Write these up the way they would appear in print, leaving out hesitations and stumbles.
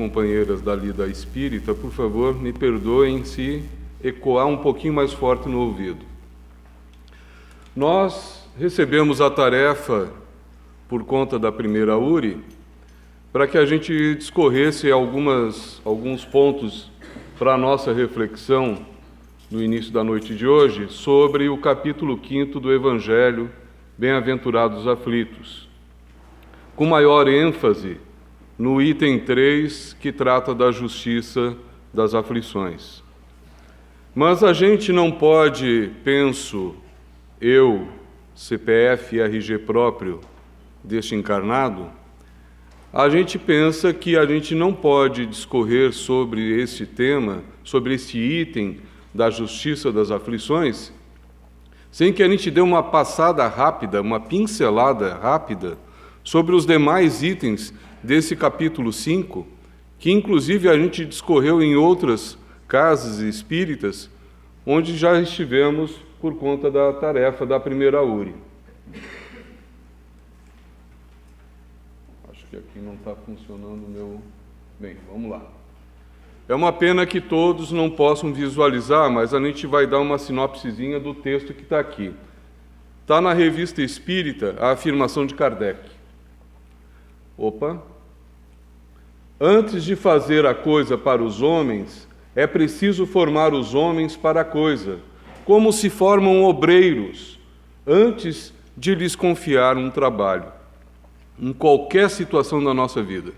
Companheiras da lida espírita, por favor, me perdoem se ecoar um pouquinho mais forte no ouvido. Nós recebemos a tarefa, por conta da primeira URI, para que a gente discorresse alguns pontos para a nossa reflexão no início da noite de hoje, sobre o capítulo 5º do Evangelho, Bem-aventurados os aflitos, com maior ênfase no item 3, que trata da justiça das aflições. Mas a gente não pode, penso eu, CPF e RG próprio deste encarnado, a gente pensa que a gente não pode discorrer sobre esse tema, sobre esse item da justiça das aflições, sem que a gente dê uma passada rápida, uma pincelada rápida sobre os demais itens desse capítulo 5, que inclusive a gente discorreu em outras casas espíritas, onde já estivemos por conta da tarefa da primeira URI. Acho que aqui não está funcionando o meu... Bem, vamos lá. É uma pena que todos não possam visualizar, mas a gente vai dar uma sinopsezinha do texto que está aqui. Está na Revista Espírita a afirmação de Kardec. Antes de fazer a coisa para os homens, é preciso formar os homens para a coisa, como se formam obreiros, antes de lhes confiar um trabalho. Em qualquer situação da nossa vida,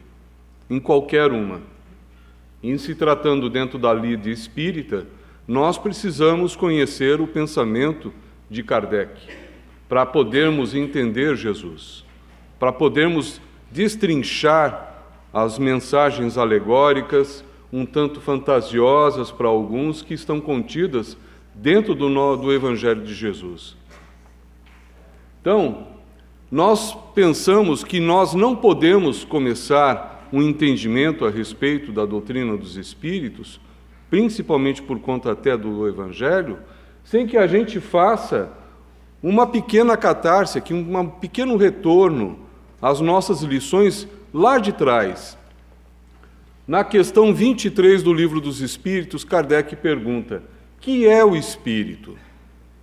em qualquer uma. Em se tratando dentro da lida espírita, nós precisamos conhecer o pensamento de Kardec, para podermos entender Jesus, para podermos destrinchar as mensagens alegóricas, um tanto fantasiosas para alguns, que estão contidas dentro do Evangelho de Jesus. Então, nós pensamos que nós não podemos começar um entendimento a respeito da doutrina dos Espíritos, principalmente por conta até do Evangelho, sem que a gente faça uma pequena catarse, um pequeno retorno às nossas lições lá de trás. Na questão 23 do Livro dos Espíritos, Kardec pergunta: que é o Espírito?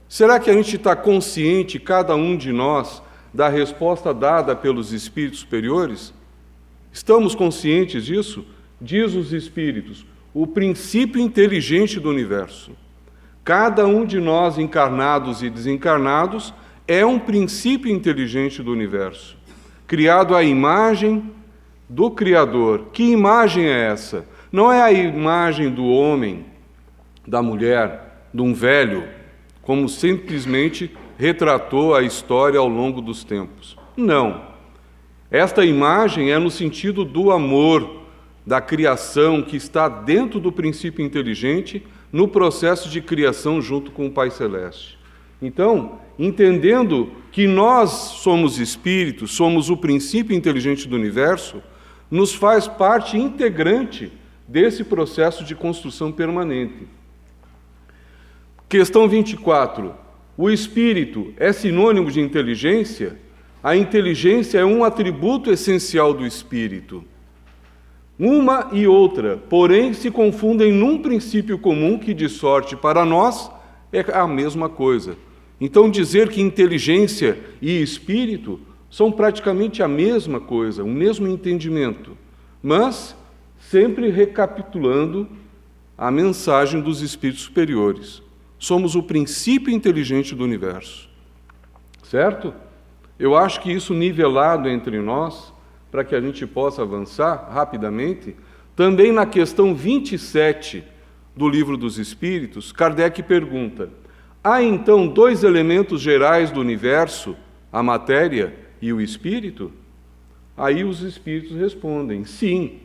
Será que a gente está consciente, cada um de nós, da resposta dada pelos Espíritos superiores? Estamos conscientes disso? Diz os Espíritos, o princípio inteligente do universo. Cada um de nós, encarnados e desencarnados, é um princípio inteligente do universo, criado à imagem do Criador. Que imagem é essa? Não é a imagem do homem, da mulher, de um velho, como simplesmente retratou a história ao longo dos tempos. Não. Esta imagem é no sentido do amor, da criação, que está dentro do princípio inteligente, no processo de criação junto com o Pai Celeste. Então, entendendo que nós somos espíritos, somos o princípio inteligente do universo, nos faz parte integrante desse processo de construção permanente. Questão 24. O espírito é sinônimo de inteligência? A inteligência é um atributo essencial do espírito. Uma e outra, porém, se confundem num princípio comum que, de sorte para nós, é a mesma coisa. Então, dizer que inteligência e espírito são praticamente a mesma coisa, o mesmo entendimento, mas sempre recapitulando a mensagem dos espíritos superiores. Somos o princípio inteligente do universo. Certo? Eu acho que isso nivelado entre nós, para que a gente possa avançar rapidamente, também na questão 27 do Livro dos Espíritos, Kardec pergunta: há então dois elementos gerais do universo, a matéria e o espírito? Aí os espíritos respondem: sim.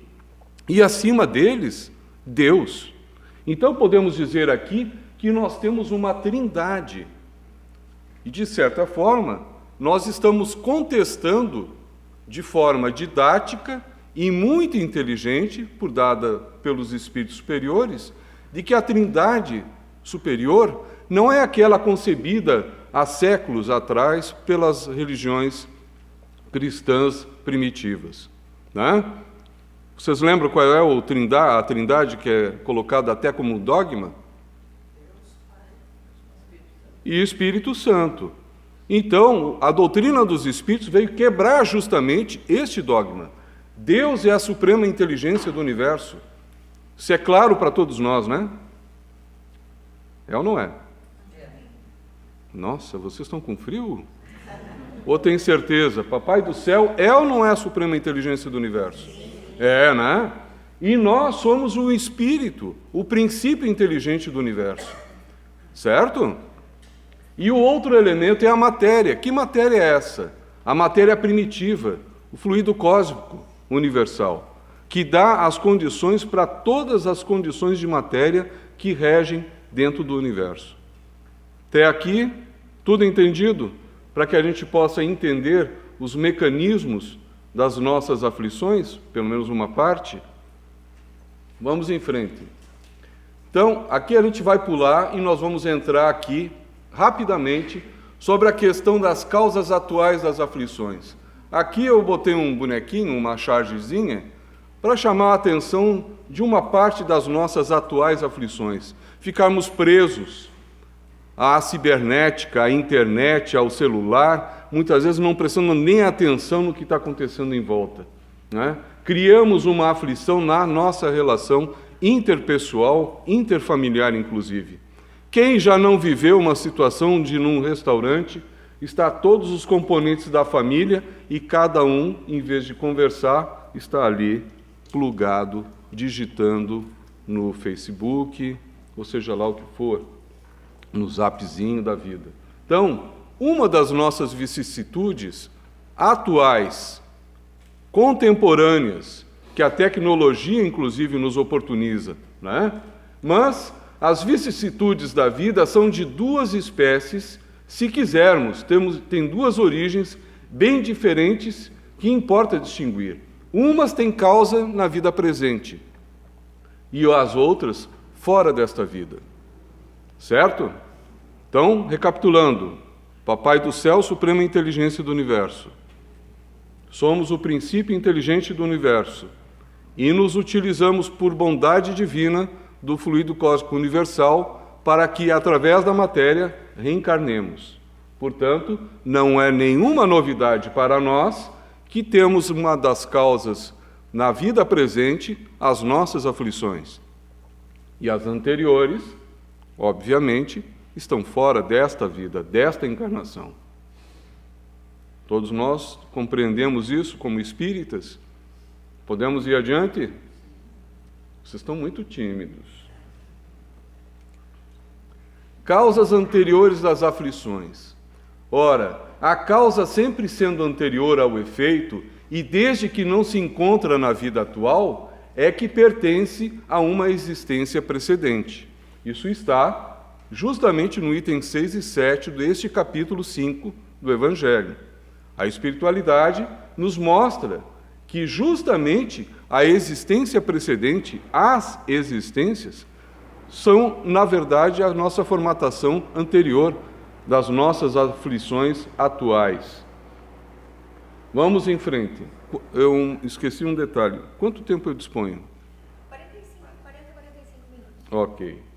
E acima deles, Deus. Então podemos dizer aqui que nós temos uma trindade. E, de certa forma, nós estamos contestando de forma didática e muito inteligente, dada pelos espíritos superiores, de que a trindade superior não é aquela concebida há séculos atrás pelas religiões cristãs primitivas, né? Vocês lembram qual é a trindade que é colocada até como dogma? E Espírito Santo. Então, a doutrina dos Espíritos veio quebrar justamente este dogma. Deus é a suprema inteligência do universo. Isso é claro para todos nós, né? É ou não é? Nossa, vocês estão com frio? Ou tem certeza? Papai do céu é ou não é a suprema inteligência do universo? É, né? E nós somos o espírito, o princípio inteligente do universo. Certo? E o outro elemento é a matéria. Que matéria é essa? A matéria primitiva, o fluido cósmico universal, que dá as condições para todas as condições de matéria que regem dentro do universo. Até aqui, tudo entendido? Para que a gente possa entender os mecanismos das nossas aflições, pelo menos uma parte? Vamos em frente. Então, aqui a gente vai pular e nós vamos entrar aqui, rapidamente, sobre a questão das causas atuais das aflições. Aqui eu botei um bonequinho, uma chargezinha, para chamar a atenção de uma parte das nossas atuais aflições. Ficarmos presos à cibernética, à internet, ao celular, muitas vezes não prestando nem atenção no que está acontecendo em volta, né? Criamos uma aflição na nossa relação interpessoal, interfamiliar, inclusive. Quem já não viveu uma situação de, num restaurante, está todos os componentes da família e cada um, em vez de conversar, está ali plugado, digitando no Facebook, ou seja lá o que for, no zapzinho da vida. Então, uma das nossas vicissitudes atuais, contemporâneas, que a tecnologia, inclusive, nos oportuniza, né? Mas as vicissitudes da vida são de duas espécies, se quisermos, tem duas origens bem diferentes que importa distinguir. Umas têm causa na vida presente e as outras fora desta vida. Certo? Então, recapitulando, Papai do céu, suprema inteligência do universo. Somos o princípio inteligente do universo e nos utilizamos por bondade divina do fluido cósmico universal para que, através da matéria, reencarnemos. Portanto, não é nenhuma novidade para nós que temos uma das causas na vida presente, as nossas aflições. E as anteriores, obviamente, estão fora desta vida, desta encarnação. Todos nós compreendemos isso como espíritas? Podemos ir adiante? Vocês estão muito tímidos. Causas anteriores das aflições. Ora, a causa sempre sendo anterior ao efeito, e desde que não se encontra na vida atual, é que pertence a uma existência precedente. Isso está justamente no item 6 e 7 deste capítulo 5 do Evangelho. A espiritualidade nos mostra que justamente a existência precedente, as existências, são, na verdade, a nossa formatação anterior das nossas aflições atuais. Vamos em frente. Eu esqueci um detalhe. Quanto tempo eu disponho? 40, 45 minutos. Ok.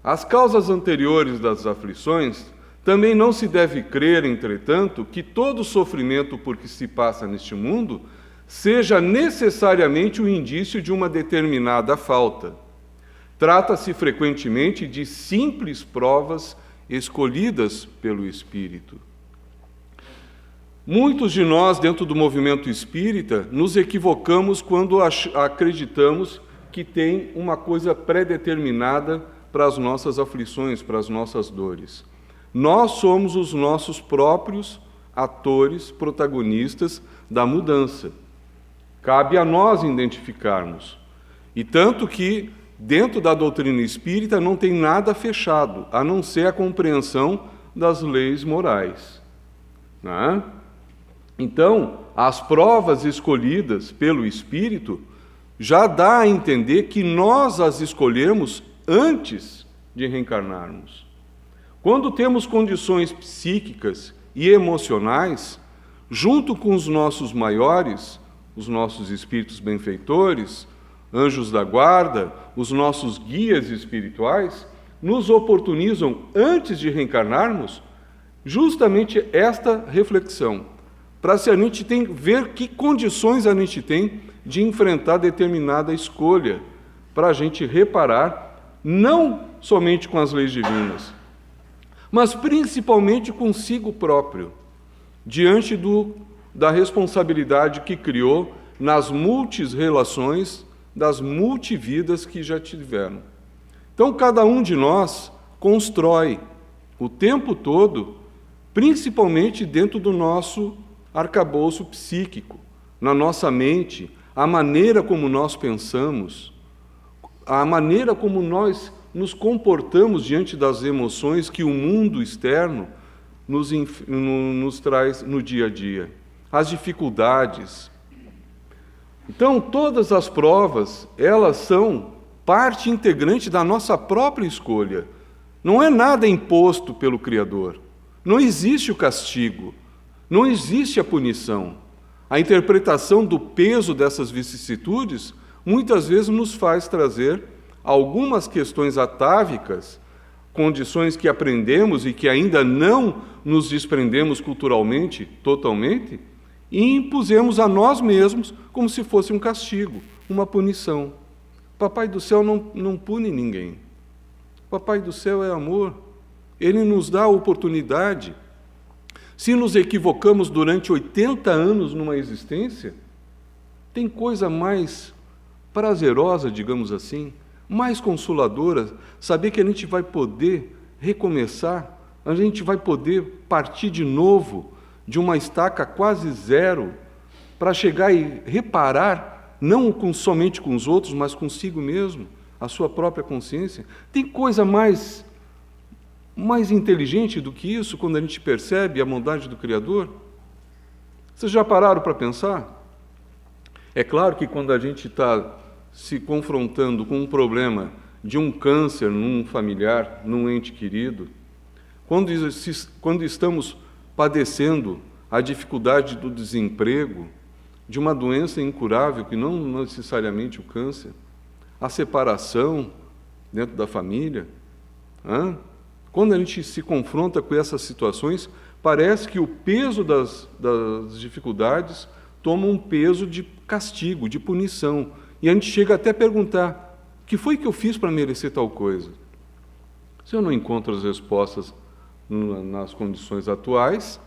As causas anteriores das aflições também não se deve crer, entretanto, que todo sofrimento por que se passa neste mundo seja necessariamente o indício de uma determinada falta. Trata-se frequentemente de simples provas escolhidas pelo Espírito. Muitos de nós, dentro do movimento espírita, nos equivocamos quando acreditamos que tem uma coisa pré-determinada para as nossas aflições, para as nossas dores. Nós somos os nossos próprios atores, protagonistas da mudança. Cabe a nós identificarmos. E tanto que, dentro da doutrina espírita, não tem nada fechado, a não ser a compreensão das leis morais. Né? Então, as provas escolhidas pelo Espírito já dá a entender que nós as escolhemos antes de reencarnarmos. Quando temos condições psíquicas e emocionais, junto com os nossos maiores, os nossos espíritos benfeitores, anjos da guarda, os nossos guias espirituais, nos oportunizam, antes de reencarnarmos, justamente esta reflexão, para se a gente ver que condições a gente tem de enfrentar determinada escolha, para a gente reparar, não somente com as leis divinas, mas principalmente consigo próprio, diante da responsabilidade que criou nas multirrelações das multividas que já tiveram. Então, cada um de nós constrói o tempo todo, principalmente dentro do nosso arcabouço psíquico, na nossa mente, a maneira como nós pensamos, a maneira como nós nos comportamos diante das emoções que o mundo externo nos traz no dia a dia, as dificuldades. Então, todas as provas, elas são parte integrante da nossa própria escolha. Não é nada imposto pelo Criador. Não existe o castigo, não existe a punição. A interpretação do peso dessas vicissitudes muitas vezes nos faz trazer algumas questões atávicas, condições que aprendemos e que ainda não nos desprendemos culturalmente, totalmente, e impusemos a nós mesmos como se fosse um castigo, uma punição. Papai do céu não pune ninguém. Papai do céu é amor. Ele nos dá a oportunidade. Se nos equivocamos durante 80 anos numa existência, tem coisa mais prazerosa, digamos assim, mais consoladora, saber que a gente vai poder recomeçar, a gente vai poder partir de novo de uma estaca quase zero, para chegar e reparar, não somente com os outros, mas consigo mesmo, a sua própria consciência. Tem coisa mais inteligente do que isso, quando a gente percebe a bondade do Criador? Vocês já pararam para pensar? É claro que quando a gente está se confrontando com um problema de um câncer num familiar, num ente querido, quando estamos padecendo a dificuldade do desemprego, de uma doença incurável, que não necessariamente o câncer, a separação dentro da família, quando a gente se confronta com essas situações, parece que o peso das dificuldades toma um peso de castigo, de punição, e a gente chega até a perguntar: o que foi que eu fiz para merecer tal coisa? Se eu não encontro as respostas nas condições atuais,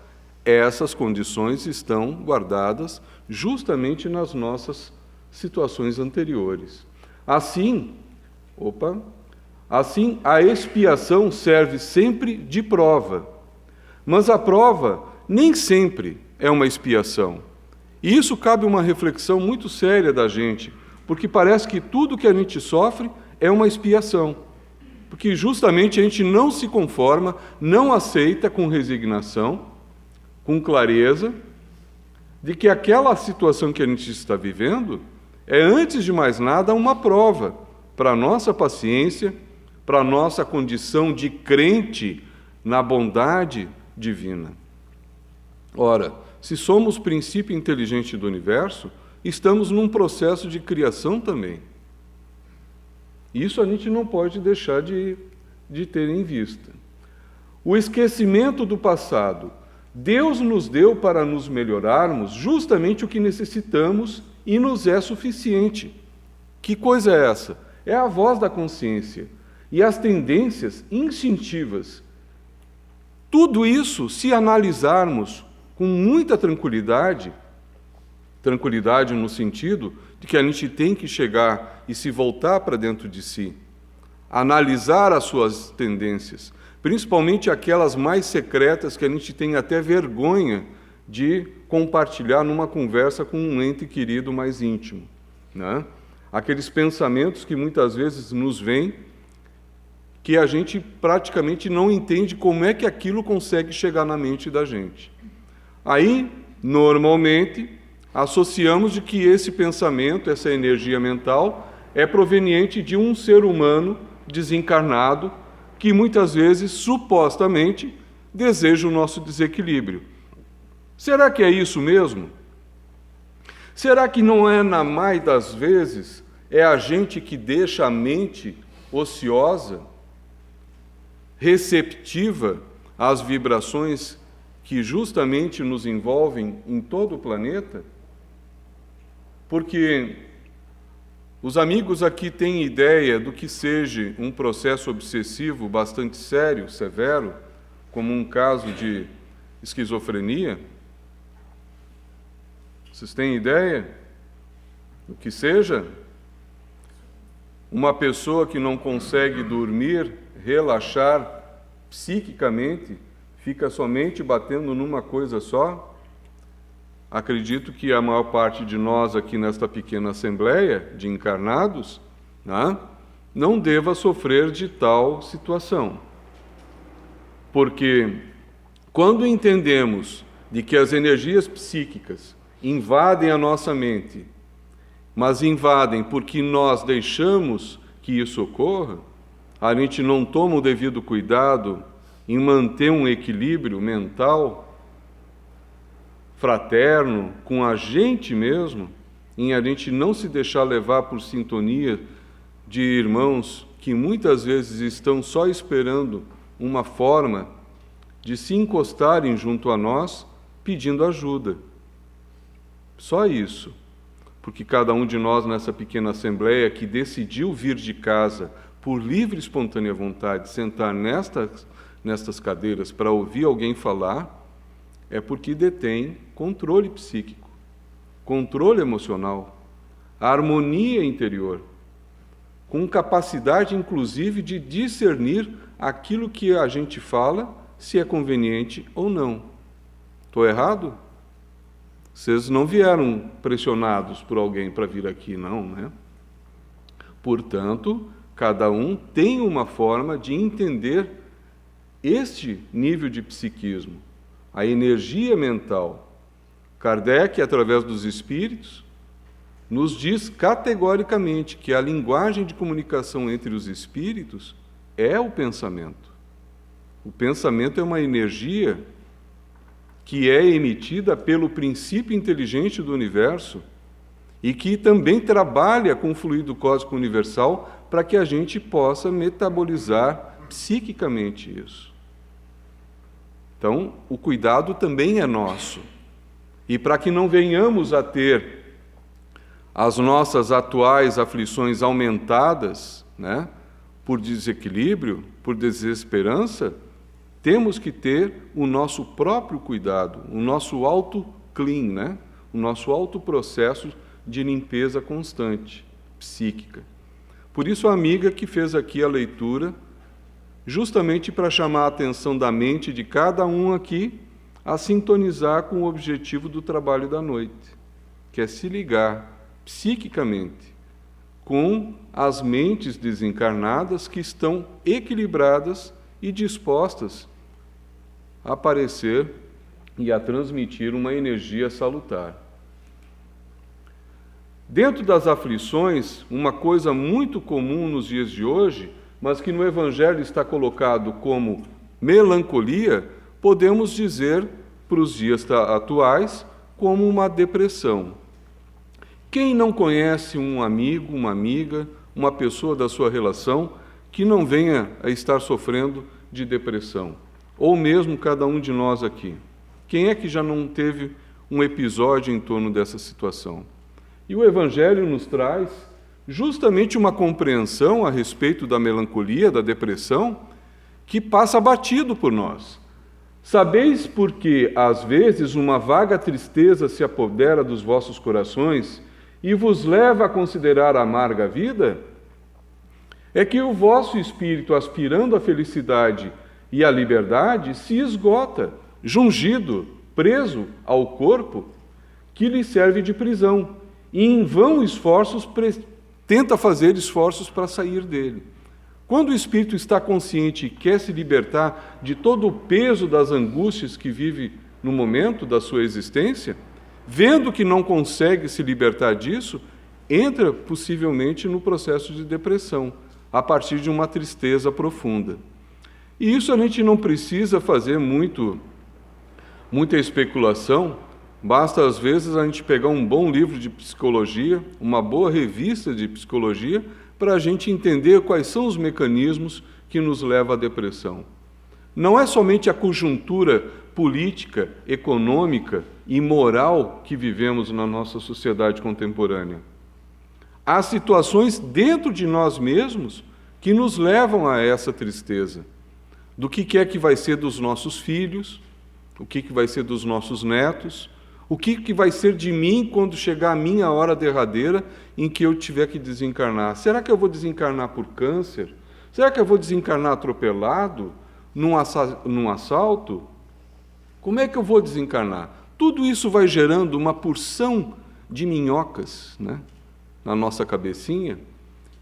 essas condições estão guardadas justamente nas nossas situações anteriores. Assim, a expiação serve sempre de prova, mas a prova nem sempre é uma expiação. E isso cabe uma reflexão muito séria da gente, porque parece que tudo que a gente sofre é uma expiação, porque justamente a gente não se conforma, não aceita com resignação, com clareza, de que aquela situação que a gente está vivendo é, antes de mais nada, uma prova para a nossa paciência, para a nossa condição de crente na bondade divina. Ora, se somos princípio inteligente do universo, estamos num processo de criação também. Isso a gente não pode deixar de ter em vista. O esquecimento do passado. Deus nos deu para nos melhorarmos justamente o que necessitamos e nos é suficiente. Que coisa é essa? É a voz da consciência e as tendências instintivas. Tudo isso, se analisarmos com muita tranquilidade no sentido de que a gente tem que chegar e se voltar para dentro de si, analisar as suas tendências, principalmente aquelas mais secretas que a gente tem até vergonha de compartilhar numa conversa com um ente querido mais íntimo, né? Aqueles pensamentos que muitas vezes nos vêm, que a gente praticamente não entende como é que aquilo consegue chegar na mente da gente. Aí, normalmente, associamos de que esse pensamento, essa energia mental, é proveniente de um ser humano desencarnado, que muitas vezes, supostamente, deseja o nosso desequilíbrio. Será que é isso mesmo? Será que não é, na maioria das vezes, é a gente que deixa a mente ociosa, receptiva às vibrações que justamente nos envolvem em todo o planeta? Porque os amigos aqui têm ideia do que seja um processo obsessivo bastante sério, severo, como um caso de esquizofrenia? Vocês têm ideia do que seja? Uma pessoa que não consegue dormir, relaxar psiquicamente, fica somente batendo numa coisa só? Acredito que a maior parte de nós aqui nesta pequena assembleia de encarnados, né, não deva sofrer de tal situação. Porque quando entendemos de que as energias psíquicas invadem a nossa mente, mas invadem porque nós deixamos que isso ocorra, a gente não toma o devido cuidado em manter um equilíbrio mental fraterno com a gente mesmo, em a gente não se deixar levar por sintonia de irmãos que muitas vezes estão só esperando uma forma de se encostarem junto a nós pedindo ajuda. Só isso. Porque cada um de nós nessa pequena assembleia que decidiu vir de casa por livre e espontânea vontade, sentar nestas cadeiras para ouvir alguém falar, é porque detém controle psíquico, controle emocional, harmonia interior, com capacidade, inclusive, de discernir aquilo que a gente fala, se é conveniente ou não. Estou errado? Vocês não vieram pressionados por alguém para vir aqui, não, né? Portanto, cada um tem uma forma de entender este nível de psiquismo, a energia mental. Kardec, através dos espíritos, nos diz categoricamente que a linguagem de comunicação entre os espíritos é o pensamento. O pensamento é uma energia que é emitida pelo princípio inteligente do universo e que também trabalha com o fluido cósmico universal para que a gente possa metabolizar psiquicamente isso. Então, o cuidado também é nosso. E para que não venhamos a ter as nossas atuais aflições aumentadas, né, por desequilíbrio, por desesperança, temos que ter o nosso próprio cuidado, o nosso auto-clean, né, o nosso auto-processo de limpeza constante, psíquica. Por isso a amiga que fez aqui a leitura, justamente para chamar a atenção da mente de cada um aqui a sintonizar com o objetivo do trabalho da noite, que é se ligar psiquicamente com as mentes desencarnadas que estão equilibradas e dispostas a aparecer e a transmitir uma energia salutar. Dentro das aflições, uma coisa muito comum nos dias de hoje, mas que no Evangelho está colocado como melancolia, podemos dizer, para os dias atuais, como uma depressão. Quem não conhece um amigo, uma amiga, uma pessoa da sua relação que não venha a estar sofrendo de depressão? Ou mesmo cada um de nós aqui. Quem é que já não teve um episódio em torno dessa situação? E o Evangelho nos traz justamente uma compreensão a respeito da melancolia, da depressão, que passa batido por nós. Sabeis por que, às vezes, uma vaga tristeza se apodera dos vossos corações e vos leva a considerar a amarga vida? É que o vosso espírito, aspirando à felicidade e à liberdade, se esgota, jungido, preso ao corpo que lhe serve de prisão, e em vão tenta fazer esforços para sair dele. Quando o espírito está consciente e quer se libertar de todo o peso das angústias que vive no momento da sua existência, vendo que não consegue se libertar disso, entra possivelmente no processo de depressão, a partir de uma tristeza profunda. E isso a gente não precisa fazer muita especulação Basta, às vezes, a gente pegar um bom livro de psicologia, uma boa revista de psicologia, para a gente entender quais são os mecanismos que nos levam à depressão. Não é somente a conjuntura política, econômica e moral que vivemos na nossa sociedade contemporânea. Há situações dentro de nós mesmos que nos levam a essa tristeza. Do que é que vai ser dos nossos filhos, o que vai ser dos nossos netos, o que vai ser de mim quando chegar a minha hora derradeira em que eu tiver que desencarnar? Será que eu vou desencarnar por câncer? Será que eu vou desencarnar atropelado num assalto? Como é que eu vou desencarnar? Tudo isso vai gerando uma porção de minhocas, né, na nossa cabecinha,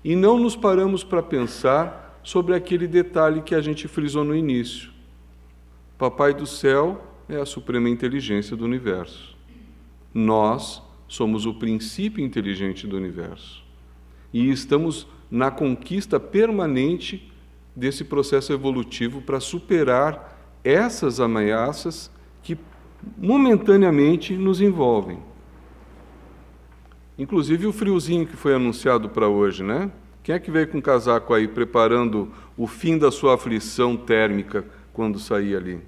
e não nos paramos para pensar sobre aquele detalhe que a gente frisou no início. Papai do céu é a suprema inteligência do universo. Nós somos o princípio inteligente do universo. E estamos na conquista permanente desse processo evolutivo para superar essas ameaças que momentaneamente nos envolvem. Inclusive o friozinho que foi anunciado para hoje, né? Quem é que veio com casaco aí preparando o fim da sua aflição térmica quando sair ali?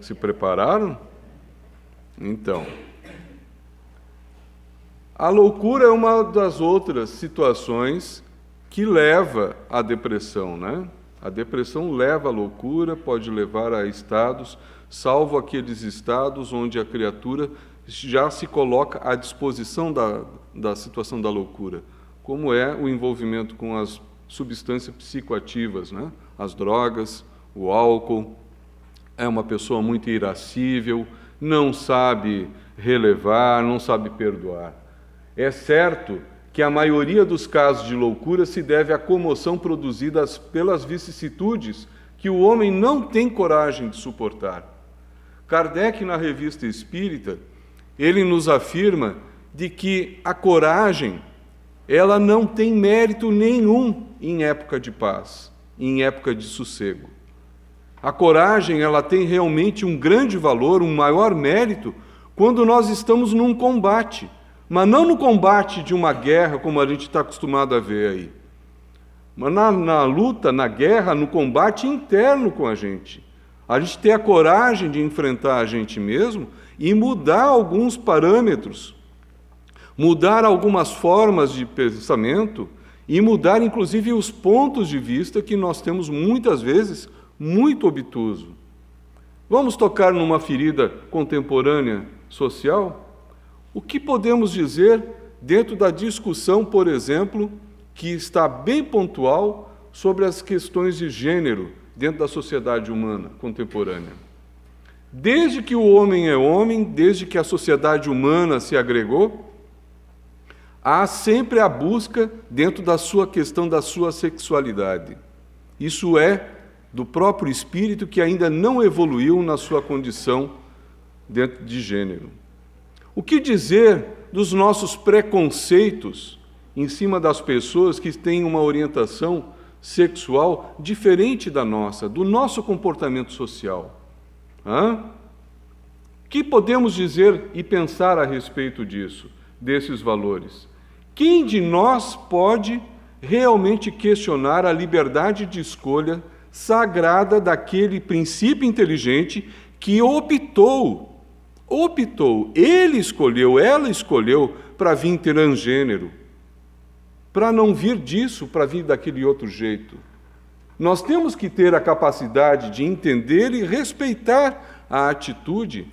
Se prepararam? Então, a loucura é uma das outras situações que leva à depressão, né? A depressão leva à loucura, pode levar a estados, salvo aqueles estados onde a criatura já se coloca à disposição da situação da loucura, como é o envolvimento com as substâncias psicoativas, né? As drogas, o álcool. É uma pessoa muito irascível, não sabe relevar, não sabe perdoar. É certo que a maioria dos casos de loucura se deve à comoção produzida pelas vicissitudes que o homem não tem coragem de suportar. Kardec, na Revista Espírita, ele nos afirma de que a coragem, ela não tem mérito nenhum em época de paz, em época de sossego. A coragem, ela tem realmente um grande valor, um maior mérito, quando nós estamos num combate, mas não no combate de uma guerra, como a gente está acostumado a ver aí. Mas na luta, na guerra, no combate interno com a gente ter a coragem de enfrentar a gente mesmo e mudar alguns parâmetros, mudar algumas formas de pensamento e mudar, inclusive, os pontos de vista que nós temos, muitas vezes, muito obtuso. Vamos tocar numa ferida contemporânea social? O que podemos dizer dentro da discussão, por exemplo, que está bem pontual sobre as questões de gênero dentro da sociedade humana contemporânea? Desde que o homem é homem, desde que a sociedade humana se agregou, há sempre a busca dentro da sua questão da sua sexualidade. Isso é do próprio espírito que ainda não evoluiu na sua condição dentro de gênero. O que dizer dos nossos preconceitos em cima das pessoas que têm uma orientação sexual diferente da nossa, do nosso comportamento social? O que podemos dizer e pensar a respeito disso, desses valores? Quem de nós pode realmente questionar a liberdade de escolha sagrada daquele princípio inteligente que optou, ele escolheu, ela escolheu para vir transgênero, para não vir disso, para vir daquele outro jeito? Nós temos que ter a capacidade de entender e respeitar a atitude,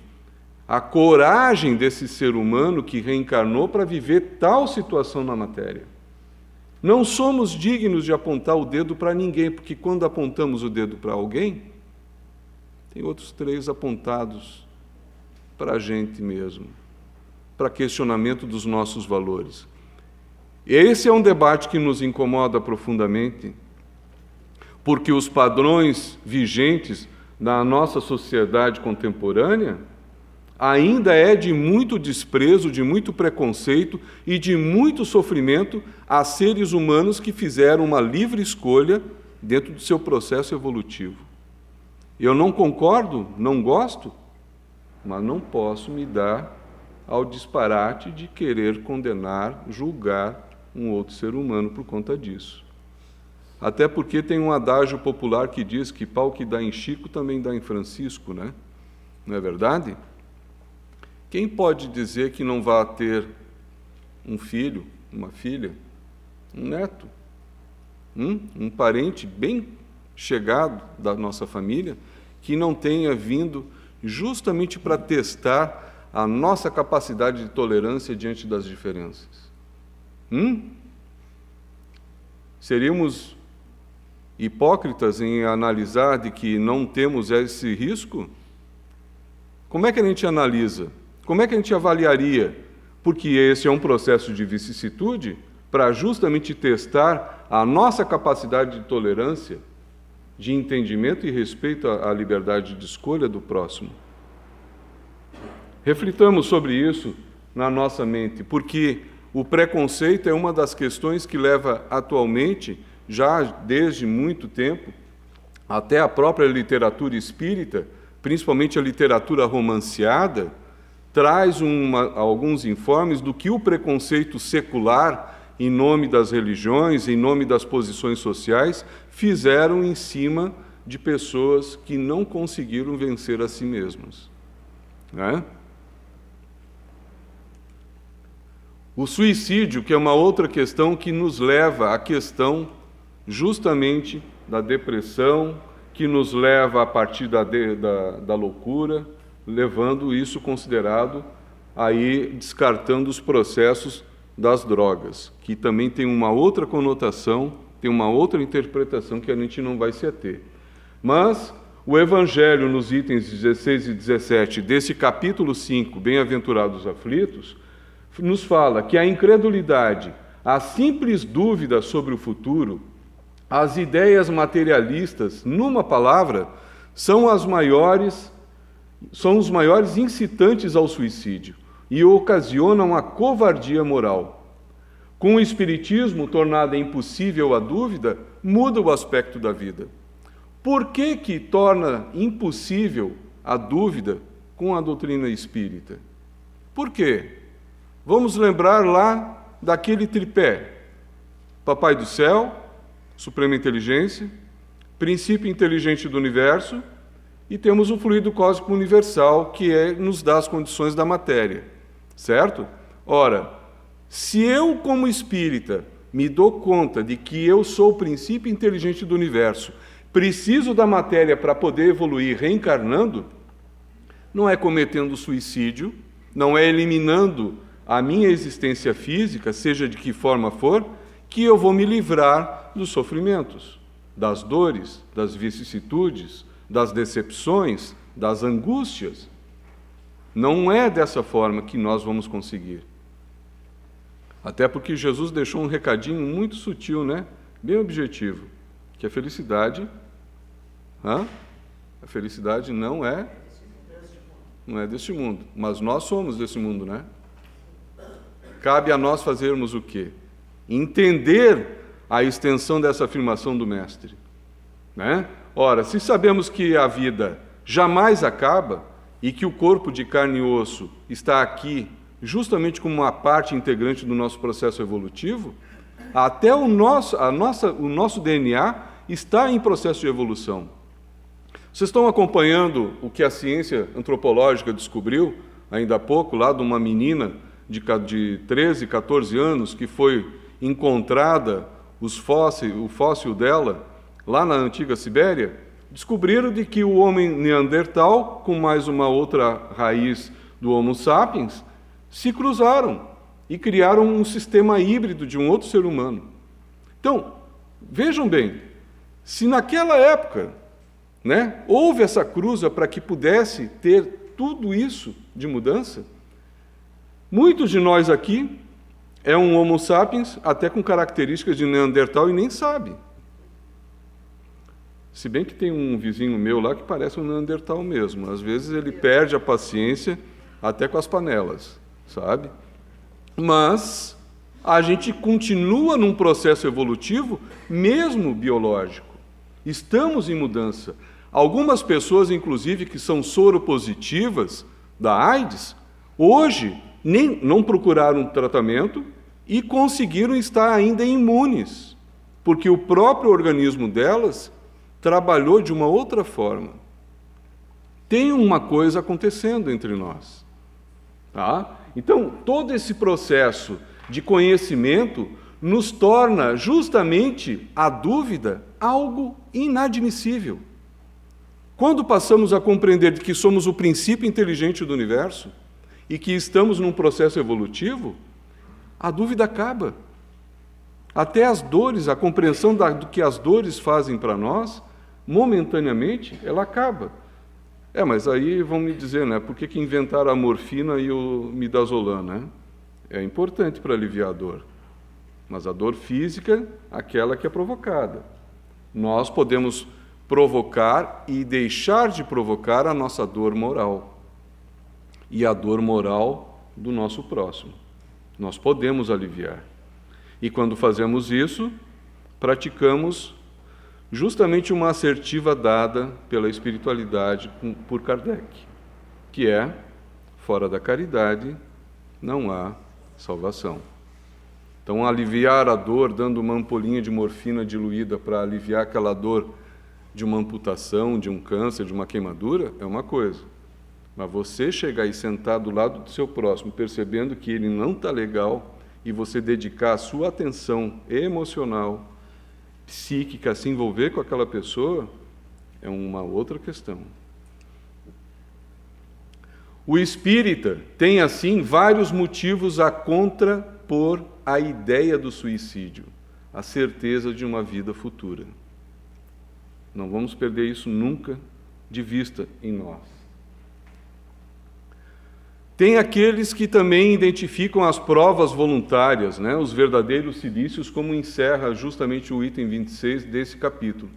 a coragem desse ser humano que reencarnou para viver tal situação na matéria. Não somos dignos de apontar o dedo para ninguém, porque quando apontamos o dedo para alguém, tem outros 3 apontados para a gente mesmo, para questionamento dos nossos valores. Esse é um debate que nos incomoda profundamente, porque os padrões vigentes na nossa sociedade contemporânea ainda é de muito desprezo, de muito preconceito e de muito sofrimento a seres humanos que fizeram uma livre escolha dentro do seu processo evolutivo. Eu não concordo, não gosto, mas não posso me dar ao disparate de querer condenar, julgar um outro ser humano por conta disso. Até porque tem um adágio popular que diz que pau que dá em Chico também dá em Francisco, né? Não é verdade? Quem pode dizer que não vai ter um filho, uma filha, um neto, um parente bem chegado da nossa família, que não tenha vindo justamente para testar a nossa capacidade de tolerância diante das diferenças? Seríamos hipócritas em analisar de que não temos esse risco? Como é que a gente analisa? Como é que a gente avaliaria? Porque esse é um processo de vicissitude para justamente testar a nossa capacidade de tolerância, de entendimento e respeito à liberdade de escolha do próximo. Reflitamos sobre isso na nossa mente, porque o preconceito é uma das questões que leva atualmente, já desde muito tempo, até a própria literatura espírita, principalmente a literatura romanceada, traz alguns informes do que o preconceito secular, em nome das religiões, em nome das posições sociais, fizeram em cima de pessoas que não conseguiram vencer a si mesmas. Né? O suicídio, que é uma outra questão que nos leva à questão justamente da depressão, que nos leva a partir da loucura, levando isso considerado, aí descartando os processos das drogas, que também tem uma outra conotação, tem uma outra interpretação que a gente não vai se ater. Mas o Evangelho, nos itens 16 e 17 desse capítulo 5, Bem-aventurados aflitos, nos fala que a incredulidade, a simples dúvida sobre o futuro, as ideias materialistas, numa palavra, são os maiores incitantes ao suicídio e ocasionam a covardia moral. Com o Espiritismo tornada impossível a dúvida, muda o aspecto da vida. Por que torna impossível a dúvida com a doutrina espírita? Por quê? Vamos lembrar lá daquele tripé: Papai do Céu, Suprema Inteligência, Princípio Inteligente do Universo, e temos o fluido cósmico universal, que nos dá as condições da matéria, certo? Ora, se eu, como espírita, me dou conta de que eu sou o princípio inteligente do universo, preciso da matéria para poder evoluir reencarnando, não é cometendo suicídio, não é eliminando a minha existência física, seja de que forma for, que eu vou me livrar dos sofrimentos, das dores, das vicissitudes, das decepções, das angústias. Não é dessa forma que nós vamos conseguir. Até porque Jesus deixou um recadinho muito sutil, né? Bem objetivo, que a felicidade não é deste mundo, mas nós somos desse mundo, né? Cabe a nós fazermos o quê? Entender a extensão dessa afirmação do Mestre, né? Ora, se sabemos que a vida jamais acaba e que o corpo de carne e osso está aqui justamente como uma parte integrante do nosso processo evolutivo, até o nosso DNA está em processo de evolução. Vocês estão acompanhando o que a ciência antropológica descobriu, ainda há pouco, lá de uma menina de 13, 14 anos, que foi encontrada o fóssil dela, lá na antiga Sibéria? Descobriram de que o homem neandertal, com mais uma outra raiz do Homo sapiens, se cruzaram e criaram um sistema híbrido de um outro ser humano. Então, vejam bem, se naquela época, né, houve essa cruza para que pudesse ter tudo isso de mudança, muitos de nós aqui é um Homo sapiens até com características de neandertal e nem sabe. Se bem que tem um vizinho meu lá que parece um neandertal mesmo. Às vezes ele perde a paciência até com as panelas, sabe? Mas a gente continua num processo evolutivo, mesmo biológico. Estamos em mudança. Algumas pessoas, inclusive, que são soropositivas da AIDS, hoje não procuraram tratamento e conseguiram estar ainda imunes, porque o próprio organismo delas trabalhou de uma outra forma. Tem uma coisa acontecendo entre nós. Tá? Então, todo esse processo de conhecimento nos torna justamente a dúvida algo inadmissível. Quando passamos a compreender de que somos o princípio inteligente do universo e que estamos num processo evolutivo, a dúvida acaba. Até as dores, a compreensão do que as dores fazem para nós, momentaneamente, ela acaba. Mas aí vão me dizer, né, por que inventaram a morfina e o midazolam, né? É importante para aliviar a dor. Mas a dor física, aquela que é provocada. Nós podemos provocar e deixar de provocar a nossa dor moral. E a dor moral do nosso próximo. Nós podemos aliviar. E quando fazemos isso, praticamos justamente uma assertiva dada pela espiritualidade por Kardec, que é, fora da caridade, não há salvação. Então, aliviar a dor dando uma ampolinha de morfina diluída para aliviar aquela dor de uma amputação, de um câncer, de uma queimadura, é uma coisa. Mas você chegar e sentar do lado do seu próximo, percebendo que ele não está legal, e você dedicar a sua atenção emocional, psíquica, a se envolver com aquela pessoa, é uma outra questão. O espírita tem, assim, vários motivos a contrapor a ideia do suicídio, a certeza de uma vida futura. Não vamos perder isso nunca de vista em nós. Tem aqueles que também identificam as provas voluntárias, né, os verdadeiros cilícios, como encerra justamente o item 26 desse capítulo.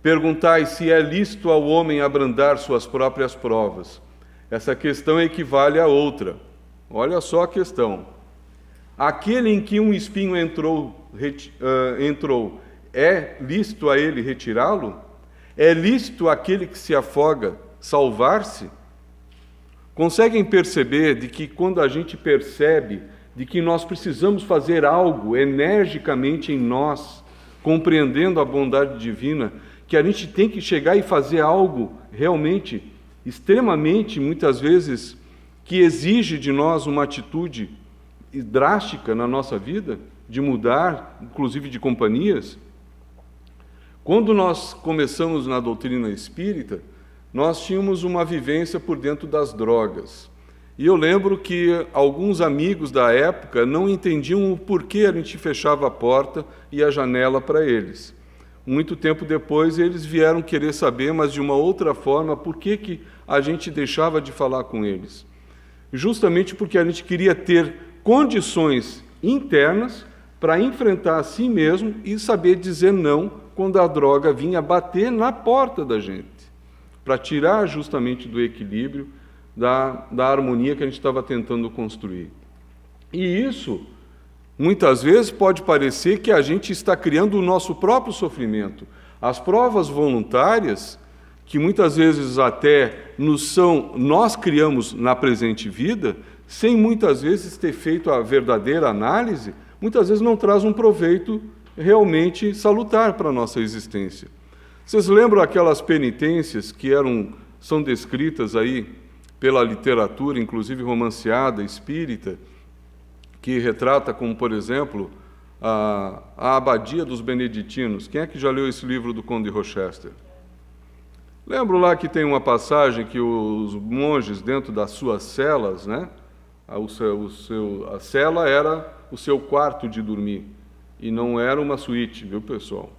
Perguntai se é lícito ao homem abrandar suas próprias provas. Essa questão equivale a outra. Olha só a questão. Aquele em que um espinho entrou, é lícito a ele retirá-lo? É lícito aquele que se afoga salvar-se? Conseguem perceber de que quando a gente percebe de que nós precisamos fazer algo energicamente em nós, compreendendo a bondade divina, que a gente tem que chegar e fazer algo realmente, extremamente, muitas vezes, que exige de nós uma atitude drástica na nossa vida, de mudar, inclusive de companhias? Quando nós começamos na doutrina espírita, nós tínhamos uma vivência por dentro das drogas. E eu lembro que alguns amigos da época não entendiam o porquê a gente fechava a porta e a janela para eles. Muito tempo depois, eles vieram querer saber, mas de uma outra forma, por que a gente deixava de falar com eles. Justamente porque a gente queria ter condições internas para enfrentar a si mesmo e saber dizer não quando a droga vinha bater na porta da gente, para tirar justamente do equilíbrio, da harmonia que a gente estava tentando construir. E isso, muitas vezes, pode parecer que a gente está criando o nosso próprio sofrimento. As provas voluntárias, que muitas vezes até nós criamos na presente vida, sem muitas vezes ter feito a verdadeira análise, muitas vezes não traz um proveito realmente salutar para a nossa existência. Vocês lembram aquelas penitências que são descritas aí pela literatura, inclusive romanceada, espírita, que retrata como, por exemplo, a abadia dos beneditinos? Quem é que já leu esse livro do Conde Rochester? Lembro lá que tem uma passagem que os monges, dentro das suas celas, né, a cela era o seu quarto de dormir, e não era uma suíte, viu, pessoal?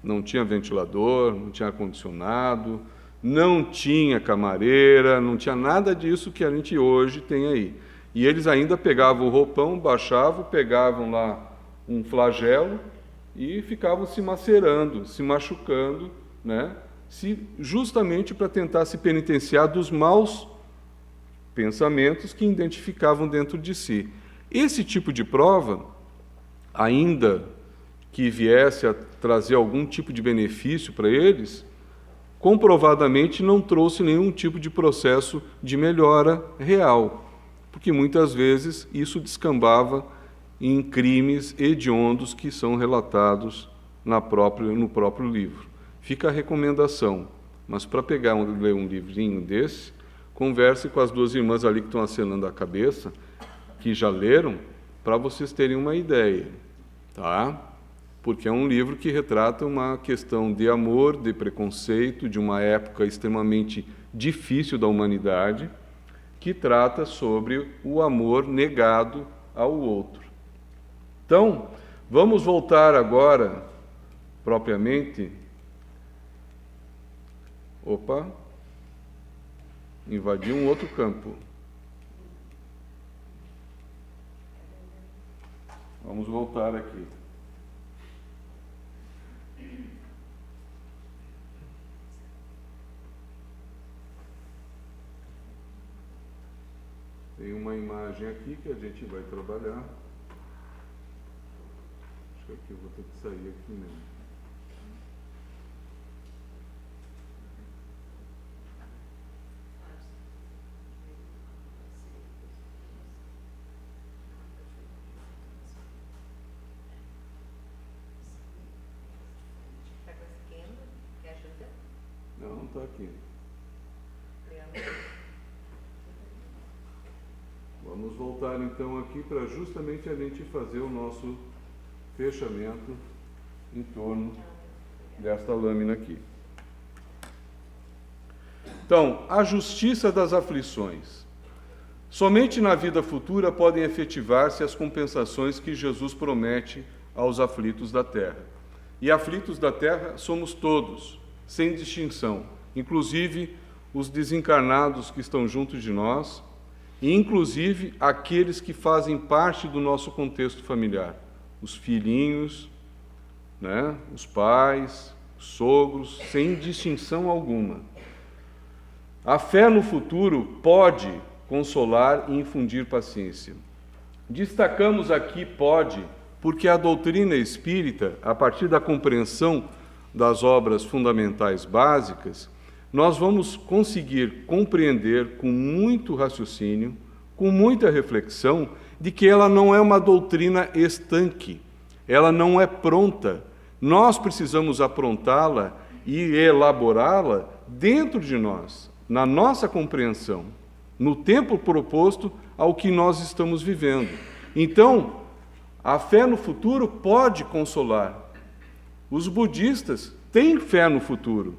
Não tinha ventilador, não tinha ar-condicionado, não tinha camareira, não tinha nada disso que a gente hoje tem aí. E eles ainda pegavam o roupão, baixavam, pegavam lá um flagelo e ficavam se macerando, se machucando, né? Justamente para tentar se penitenciar dos maus pensamentos que identificavam dentro de si. Esse tipo de prova, ainda que viesse a trazer algum tipo de benefício para eles, comprovadamente não trouxe nenhum tipo de processo de melhora real. porque muitas vezes isso descambava em crimes hediondos que são relatados no próprio livro. Fica a recomendação, mas para ler um livrinho desse, converse com as duas irmãs ali que estão acenando a cabeça, que já leram, para vocês terem uma ideia, tá? Porque é um livro que retrata uma questão de amor, de preconceito, de uma época extremamente difícil da humanidade, que trata sobre o amor negado ao outro. Então, vamos voltar agora, propriamente... Opa! Invadi um outro campo. Vamos voltar aqui. Tem uma imagem aqui que a gente vai trabalhar. Acho que aqui eu vou ter que sair aqui mesmo. Está conseguindo? Me ajuda? Não, está aqui. Vamos voltar então aqui para justamente a gente fazer o nosso fechamento em torno desta lâmina aqui. Então, a justiça das aflições. Somente na vida futura podem efetivar-se as compensações que Jesus promete aos aflitos da terra. E aflitos da terra somos todos, sem distinção, inclusive os desencarnados que estão junto de nós, e inclusive aqueles que fazem parte do nosso contexto familiar, os filhinhos, né, os pais, os sogros, sem distinção alguma. A fé no futuro pode consolar e infundir paciência. Destacamos aqui pode, porque a doutrina espírita, a partir da compreensão das obras fundamentais básicas, nós vamos conseguir compreender com muito raciocínio, com muita reflexão, de que ela não é uma doutrina estanque, ela não é pronta. Nós precisamos aprontá-la e elaborá-la dentro de nós, na nossa compreensão, no tempo proposto ao que nós estamos vivendo. Então, a fé no futuro pode consolar. Os budistas têm fé no futuro,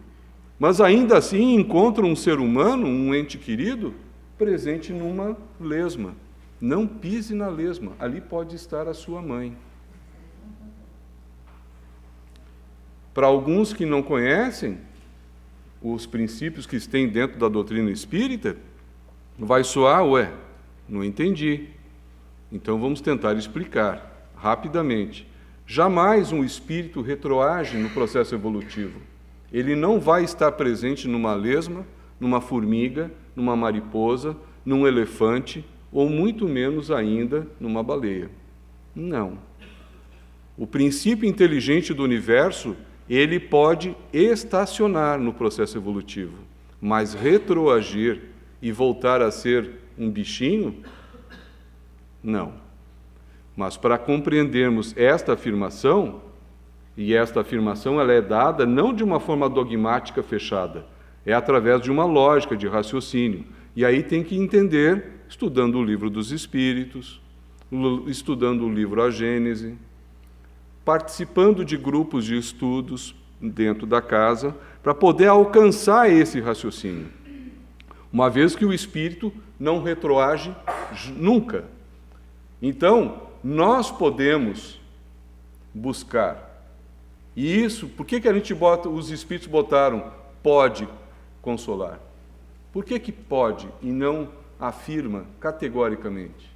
mas ainda assim encontram um ser humano, um ente querido, presente numa lesma. Não pise na lesma, ali pode estar a sua mãe. Para alguns que não conhecem os princípios que tem dentro da doutrina espírita, vai soar, não entendi. Então vamos tentar explicar rapidamente. Jamais um espírito retroage no processo evolutivo. Ele não vai estar presente numa lesma, numa formiga, numa mariposa, num elefante, ou muito menos ainda numa baleia. Não. O princípio inteligente do universo, ele pode estacionar no processo evolutivo, mas retroagir e voltar a ser um bichinho, não. Mas para compreendermos esta afirmação, e esta afirmação ela é dada não de uma forma dogmática fechada, é através de uma lógica de raciocínio. E aí tem que entender, estudando o livro dos Espíritos, estudando o livro A Gênese, participando de grupos de estudos dentro da casa, para poder alcançar esse raciocínio. Uma vez que o espírito não retroage nunca. Então, nós podemos buscar. E isso, por que a gente bota, os espíritos botaram pode consolar? Por que pode e não afirma categoricamente?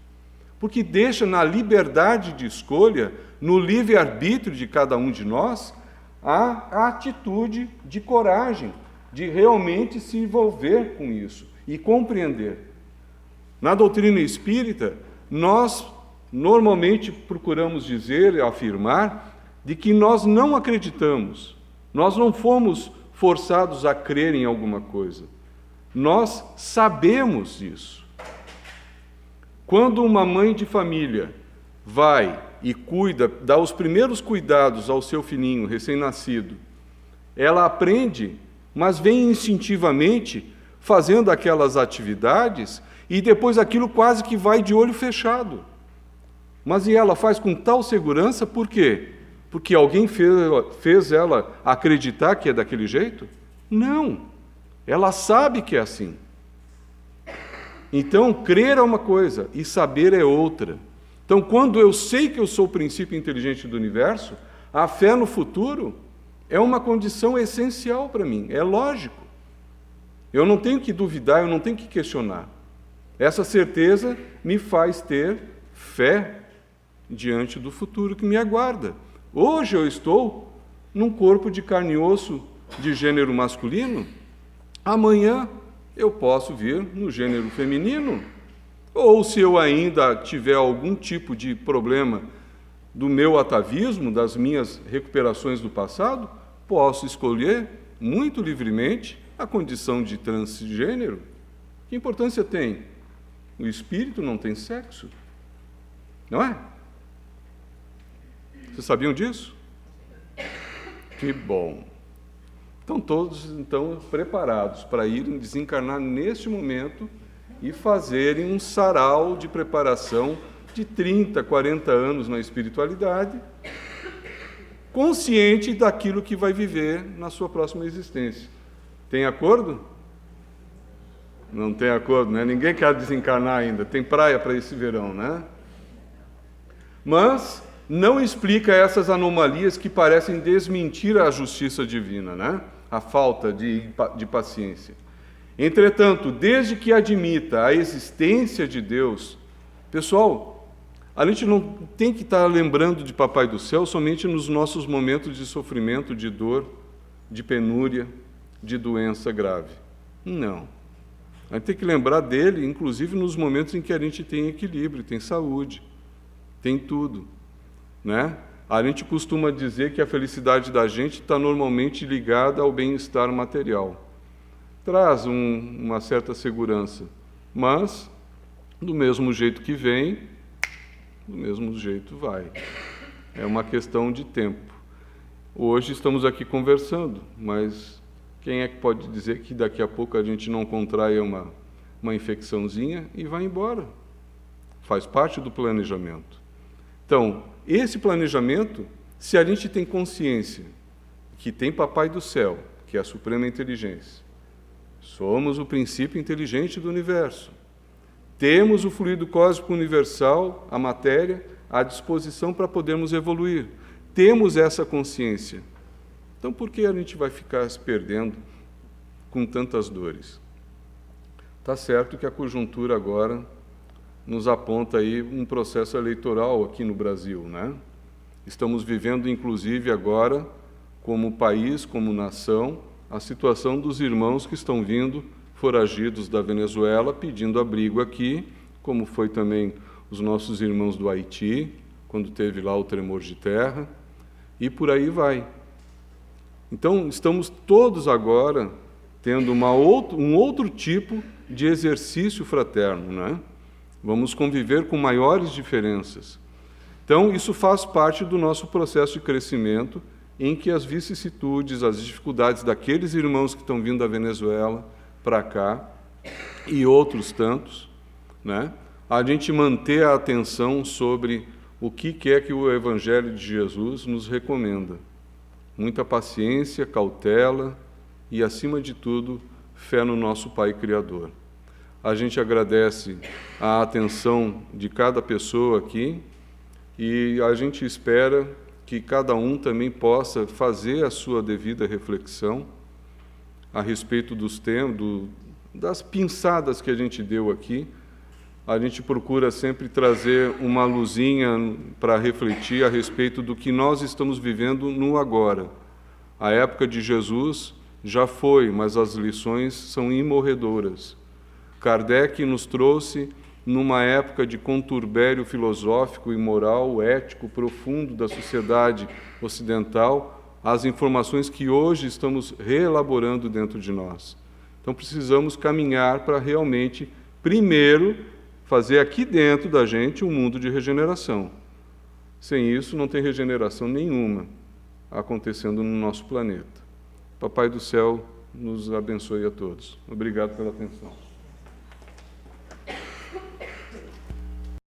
Porque deixa na liberdade de escolha, no livre-arbítrio de cada um de nós, a atitude de coragem, de realmente se envolver com isso e compreender. Na doutrina espírita, nós normalmente procuramos dizer e afirmar de que nós não acreditamos, nós não fomos forçados a crer em alguma coisa. Nós sabemos isso. Quando uma mãe de família vai e cuida, dá os primeiros cuidados ao seu filhinho recém-nascido, ela aprende, mas vem instintivamente fazendo aquelas atividades e depois aquilo quase que vai de olho fechado. Mas e ela faz com tal segurança, por quê? Porque alguém fez ela acreditar que é daquele jeito? Não, ela sabe que é assim. Então, crer é uma coisa e saber é outra. Então, quando eu sei que eu sou o princípio inteligente do universo, a fé no futuro é uma condição essencial para mim, é lógico. Eu não tenho que duvidar, eu não tenho que questionar. Essa certeza me faz ter fé diante do futuro que me aguarda. Hoje eu estou num corpo de carne e osso de gênero masculino, amanhã eu posso vir no gênero feminino. Ou se eu ainda tiver algum tipo de problema do meu atavismo, das minhas recuperações do passado, posso escolher muito livremente a condição de transgênero. Que importância tem? O espírito não tem sexo, não é? Vocês sabiam disso? Que bom. Estão todos, então, preparados para irem desencarnar neste momento e fazerem um sarau de preparação de 30, 40 anos na espiritualidade, consciente daquilo que vai viver na sua próxima existência. Tem acordo? Não tem acordo, né? Ninguém quer desencarnar ainda. Tem praia para esse verão, né? Mas não explica essas anomalias que parecem desmentir a justiça divina, né? A falta de paciência. Entretanto, desde que admita a existência de Deus, pessoal, a gente não tem que estar lembrando de Papai do Céu somente nos nossos momentos de sofrimento, de dor, de penúria, de doença grave. Não. A gente tem que lembrar dele, inclusive nos momentos em que a gente tem equilíbrio, tem saúde, tem tudo, né? A gente costuma dizer que a felicidade da gente está normalmente ligada ao bem-estar material. Traz uma certa segurança, mas do mesmo jeito que vem, do mesmo jeito vai. É uma questão de tempo. Hoje estamos aqui conversando, mas quem é que pode dizer que daqui a pouco a gente não contraia uma infecçãozinha e vai embora? Faz parte do planejamento. Então, esse planejamento, se a gente tem consciência que tem Papai do Céu, que é a suprema inteligência, somos o princípio inteligente do universo, temos o fluido cósmico universal, a matéria, à disposição para podermos evoluir, temos essa consciência. Então, por que a gente vai ficar se perdendo com tantas dores? Está certo que a conjuntura agora nos aponta aí um processo eleitoral aqui no Brasil, né? Estamos vivendo, inclusive, agora, como país, como nação, a situação dos irmãos que estão vindo foragidos da Venezuela, pedindo abrigo aqui, como foi também os nossos irmãos do Haiti, quando teve lá o tremor de terra, e por aí vai. Então, estamos todos agora tendo um outro tipo de exercício fraterno, né? Vamos conviver com maiores diferenças. Então, isso faz parte do nosso processo de crescimento, em que as vicissitudes, as dificuldades daqueles irmãos que estão vindo da Venezuela para cá, e outros tantos, né? A gente manter a atenção sobre o que é que o Evangelho de Jesus nos recomenda. Muita paciência, cautela e, acima de tudo, fé no nosso Pai Criador. A gente agradece a atenção de cada pessoa aqui e a gente espera que cada um também possa fazer a sua devida reflexão a respeito dos temas, das pinçadas que a gente deu aqui. A gente procura sempre trazer uma luzinha para refletir a respeito do que nós estamos vivendo no agora. A época de Jesus já foi, mas as lições são imorredoras. Kardec nos trouxe, numa época de conturbério filosófico e moral, ético, profundo da sociedade ocidental, as informações que hoje estamos reelaborando dentro de nós. Então, precisamos caminhar para realmente, primeiro, fazer aqui dentro da gente um mundo de regeneração. Sem isso, não tem regeneração nenhuma acontecendo no nosso planeta. Papai do céu nos abençoe a todos. Obrigado pela atenção.